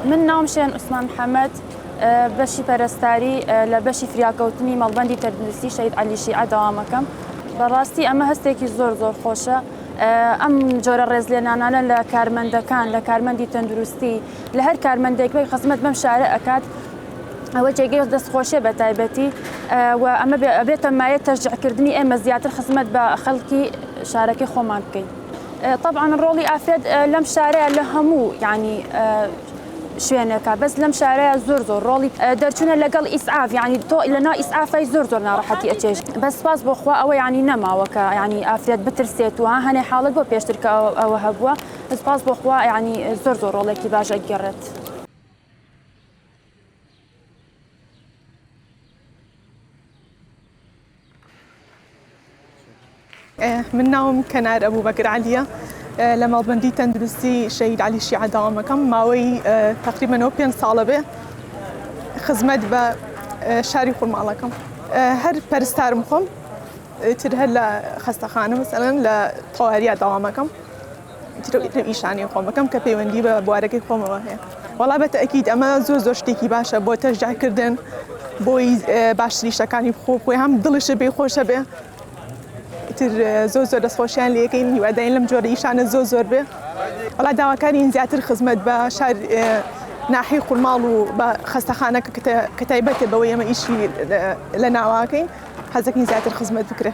من ناوم شێن عوسمان محەممەد بەشی پەرستاری لە بەشی فریاکەوتنی مەڵبەندی تەندروستی شەید عەلیشیع داوامەکەم. بەڕاستی ئەمە هەستێکی زۆر خۆشە. ئەم جۆرە ڕێزلێنانانە لە کارمەندەکان لە کارمەندی تەندروستی لە هەر کارمەندێکی خزمەت بەم شارە ئەکات ئەوە جێگەی دەستخۆشیە بە تایبەتی و ئەمە ئەبێتە مایە تەشجیعکردنی ئێمە زیاتر خزمەت بە خەڵکی شارەکەی خۆمان بکەین. طبعا ڕۆڵی ئافرەت لەم شارەیە لە هەموو ینی شوێنەکە بەس لەم شارەیە زۆر ڕۆڵی دەرچوونە لەگەڵ ئیسعاف ینی تۆ لەنا ئیسعافای زۆر ناڕەحەتی ئەچێژ بەس سپاس بۆ خوا ئەوە ینی نەماوەکە ینی ئافرەت بترسێت و هەنێ حاڵەت بۆ پێشتر کە ئەوە هەبووە سپاس بۆ خوا ینی زۆر ڕۆڵێکی باش ئەگەڕێت. من ناوم کەنار ئەبوبەکر عەلیە لە مەڵبەندی تەندروستی شەید عەلیشیع داوامەکەم ماوەی تقریباً 5 ساڵە بێ خزمەت بە شاری خورماڵەکەم. هەر پەرستارم خۆم تر هەر لە خەستەخانە مەسەڵەن لە تەواریە داوامەکەم تر ئیشانی خۆمەکەم کە پەیوەندی بە بوارەکەی خۆمەوە هەیە. وەڵا بە تەئەکید ئەمە زۆر شتێکی باشە بۆ تەشجیعکردن بۆی باشتری شتەکانی بخۆ بۆی هەم دڵشە بێ خۆشە بێ زۆر دەستخۆشیان لەکەین هیوادارین لەم جۆرە ئیشانە زۆر بێ. وەڵا داواکارین زیاتر خزمەت بە شار ناحی خورماڵ و بە خەستەخانەکە کە تایبەتە بەوەی ئەمە ئیشی لە ناواکەین حەزەکەین زیاتر خزمەت بکرێ.